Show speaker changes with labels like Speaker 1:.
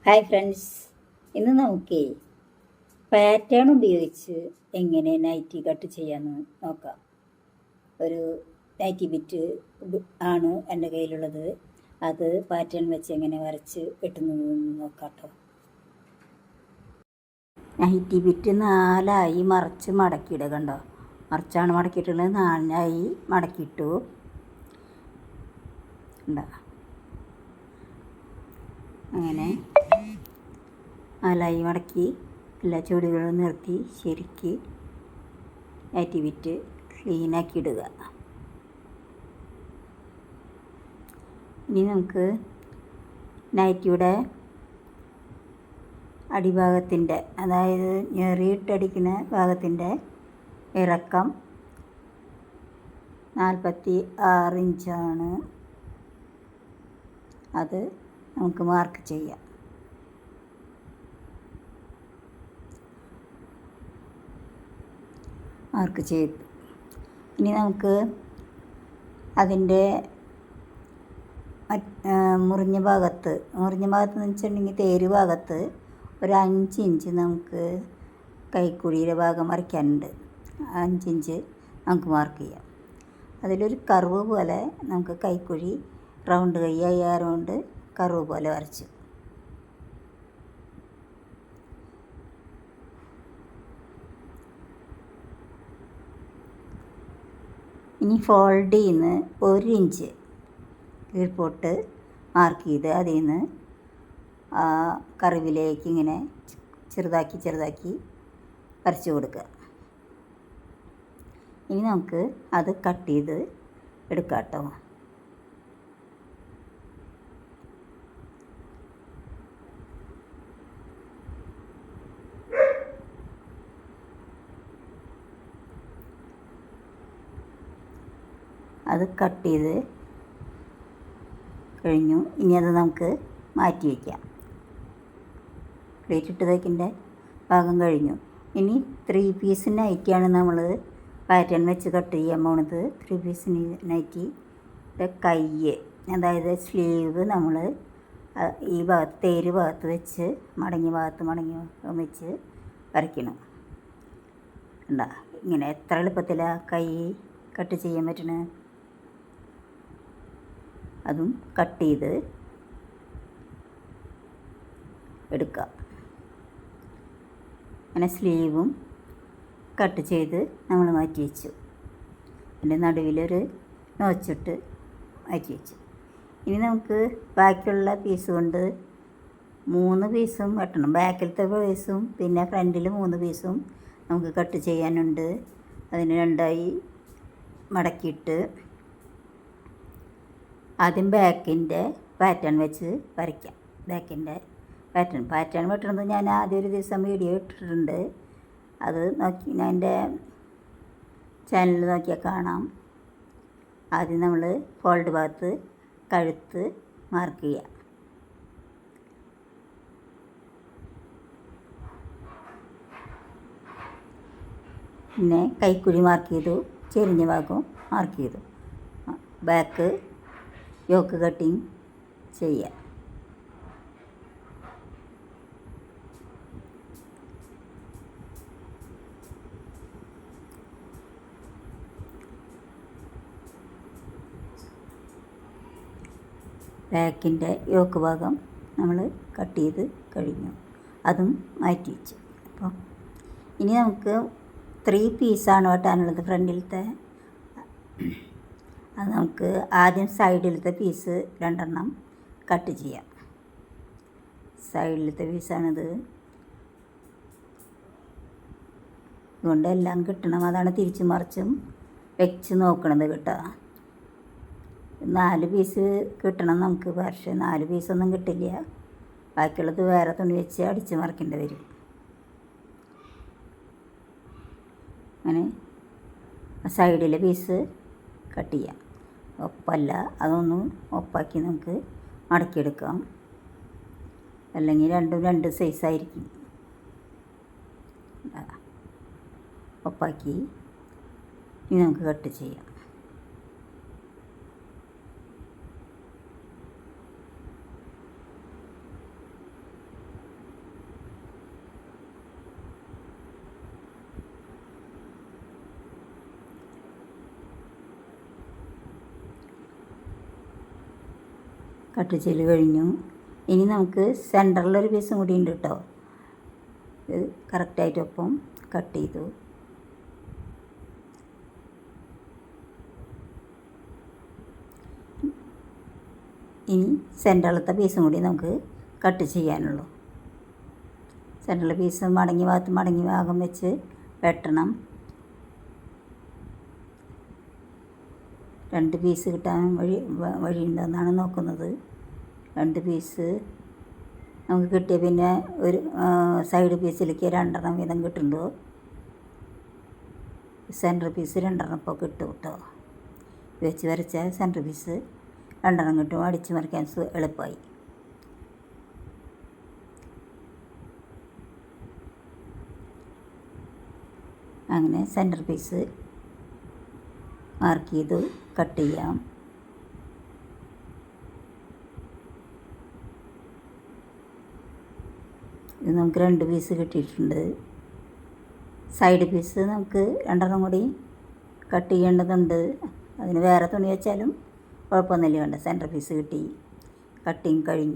Speaker 1: Hi friends, ഇന്ന് നമുക്ക് pattern ഉപയോഗിച്ച് എങ്ങനെ നൈറ്റി കട്ട് ചെയ്യാമെന്ന് നോക്കാം. ഒരു നൈറ്റി ബിറ്റ് ആണ് എൻ്റെ കയ്യിലുള്ളത്. അത് പാറ്റേൺ വെച്ച് എങ്ങനെ വരച്ച് കിട്ടുന്നതെന്ന് നോക്കാം കേട്ടോ. നൈറ്റി ബിറ്റ് 4 മറിച്ച് മടക്കിയിടുക. കണ്ടോ, മറിച്ചാണ് മടക്കിയിട്ടുള്ളത്. 4 മടക്കിയിട്ടു. എന്താ അങ്ങനെ 4 മടക്കി എല്ലാ ചുവടുകളും നിർത്തി ശരിക്ക് നൈറ്റി ബിറ്റ് ക്ലീനാക്കി ഇടുക. ഇനി നമുക്ക് നൈറ്റിയുടെ അടിഭാഗത്തിൻ്റെ, അതായത് ഞെറിയിട്ടടിക്കുന്ന ഭാഗത്തിൻ്റെ ഇറക്കം 46 ഇഞ്ചാണ്. അത് നമുക്ക് മാർക്ക് ചെയ്യാം. മാർക്ക് ചെയ്തു. ഇനി നമുക്ക് അതിൻ്റെ മുറിഞ്ഞ ഭാഗത്ത് എന്ന് വെച്ചിട്ടുണ്ടെങ്കിൽ തേര് ഭാഗത്ത് ഒരു 5 ഇഞ്ച് നമുക്ക് കൈക്കുഴിയുടെ ഭാഗം വരയ്ക്കാനുണ്ട്. 5 ഇഞ്ച് നമുക്ക് മാർക്ക് ചെയ്യാം. അതിലൊരു കർവ് പോലെ നമുക്ക് കൈക്കുഴി റൗണ്ട് കൈ ആയതുകൊണ്ട് കർവ് പോലെ വരച്ചു. ഇനി ഫോൾഡ് ചെയ്യുന്ന 1 ഇഞ്ച് കീഴ്പോട്ട് മാർക്ക് ചെയ്ത് അതിൽ നിന്ന് ആ കർവിലേക്ക് ഇങ്ങനെ ചെറുതാക്കി വരച്ചു കൊടുക്കുക. ഇനി നമുക്ക് അത് കട്ട് ചെയ്ത് എടുക്കാം കേട്ടോ. അത് കട്ട് ചെയ്ത് കഴിഞ്ഞു. ഇനി അത് നമുക്ക് മാറ്റി വയ്ക്കാം. പ്ലേറ്റ് ഇട്ട് തയ്ക്കേണ്ട ഭാഗം കഴിഞ്ഞു. ഇനി 3 പീസ് നൈറ്റിയാണ് നമ്മൾ പാറ്റേൺ വെച്ച് കട്ട് ചെയ്യാൻ പോണത്. 3 പീസ് നൈറ്റിയുടെ കൈ, അതായത് സ്ലീവ് നമ്മൾ ഈ ഭാഗത്ത് തേര് ഭാഗത്ത് വെച്ച് മടങ്ങി വെച്ച് വരയ്ക്കണം. എന്താ ഇങ്ങനെ എത്ര എളുപ്പത്തിലാണ് കൈ കട്ട് ചെയ്യാൻ പറ്റണേ. അതും കട്ട് ചെയ്ത് എടുക്കുക. അങ്ങനെ സ്ലീവും കട്ട് ചെയ്ത് നമ്മൾ മാറ്റി വെച്ചു. അതിൻ്റെ നടുവിലൊരു നോച്ചിട്ട് മാറ്റി വെച്ചു. ഇനി നമുക്ക് ബാക്കിയുള്ള പീസ് കൊണ്ട് 3 പീസും വെട്ടണം. ബാക്കിലത്തെ പീസും പിന്നെ ഫ്രണ്ടിൽ 3 പീസും നമുക്ക് കട്ട് ചെയ്യാനുണ്ട്. അതിന് 2 മടക്കിയിട്ട് ആദ്യം ബാക്കിൻ്റെ പാറ്റേൺ വെച്ച് വരയ്ക്കാം. ബാക്കിൻ്റെ പാറ്റേൺ വെട്ടണത് ഞാൻ ആദ്യം ഒരു ദിവസം വീഡിയോ ഇട്ടിട്ടുണ്ട്. അത് നോക്കി ഞാൻ എൻ്റെ ചാനലിൽ നോക്കിയാൽ കാണാം. ആദ്യം നമ്മൾ ഫോൾഡ് ഭാഗത്ത് കഴുത്ത് മാർക്ക് ചെയ്യാം. പിന്നെ കൈക്കുഴി മാർക്ക് ചെയ്തു, ചെരിഞ്ഞ ഭാഗവും മാർക്ക് ചെയ്തു. ബാക്ക് യോക്ക് കട്ടിങ് ചെയ്യാം. ബാക്കിൻ്റെ യോക്ക് ഭാഗം നമ്മൾ കട്ട് ചെയ്ത് കഴിഞ്ഞു. അതും മാറ്റി വെച്ചു. അപ്പോൾ ഇനി നമുക്ക് 3 പീസാണ് വെട്ടാനുള്ളത്. ഫ്രണ്ടിലത്തെ അത് നമുക്ക് ആദ്യം സൈഡിലത്തെ പീസ് 2 കട്ട് ചെയ്യാം. സൈഡിലത്തെ പീസാണിത്. ഇതുകൊണ്ട് എല്ലാം കിട്ടണം. അതാണ് തിരിച്ചും മറിച്ചും വെച്ച് നോക്കണത് കേട്ടോ. 4 പീസ് കിട്ടണം നമുക്ക്. പക്ഷേ 4 പീസൊന്നും കിട്ടില്ല. ബാക്കിയുള്ളത് വേറെ തുണി വെച്ച് അടിച്ച് മറിക്കേണ്ടി വരും. അങ്ങനെ സൈഡിലെ പീസ് കട്ട് ചെയ്യാം. ഒപ്പല്ല, അതൊന്ന് ഒപ്പാക്കി നമുക്ക് മടക്കിയെടുക്കാം. അല്ലെങ്കിൽ രണ്ടും 2 സൈസായിരിക്കും. ഒപ്പാക്കി ഇനി നമുക്ക് കട്ട് ചെയ്യാം. കട്ട് ചെയ്ത് കഴിഞ്ഞു. ഇനി നമുക്ക് സെൻറ്ററിലൊരു പീസും കൂടി ഉണ്ട് കേട്ടോ. ഇത് കറക്റ്റായിട്ടൊപ്പം കട്ട് ചെയ്തു. ഇനി സെൻറ്ററിലത്തെ പീസും കൂടി നമുക്ക് കട്ട് ചെയ്യാനുള്ളൂ. സെൻറ്ററിലെ പീസ് മടങ്ങി ഭാഗം വെച്ച് വെട്ടണം. 2 പീസ് കിട്ടാൻ വഴിയുണ്ടെന്നാണ് നോക്കുന്നത്. 2 പീസ് നമുക്ക് കിട്ടിയ പിന്നെ ഒരു സൈഡ് പീസിലേക്ക് 2 വീതം കിട്ടുമ്പോൾ സെൻറ്റർ പീസ് 2 ഇപ്പോൾ കിട്ടും കേട്ടോ. വെച്ച് വരച്ച സെൻറ്റർ പീസ് 2 കിട്ടും. അടിച്ച് മറിക്കാൻ എളുപ്പമായി. അങ്ങനെ സെൻറ്റർ പീസ് മാർക്ക് ചെയ്ത് കട്ട് ചെയ്യാം. ഇത് നമുക്ക് 2 പീസ് കിട്ടിയിട്ടുണ്ട്. സൈഡ് പീസ് നമുക്ക് 2 കൂടി കട്ട് ചെയ്യേണ്ടതുണ്ട്. അതിന് വേറെ തുണി വെച്ചാലും കുഴപ്പമൊന്നുമില്ല. വേണ്ട, സെൻറ്റർ പീസ് കിട്ടി. കട്ടിങ് കഴിഞ്ഞു.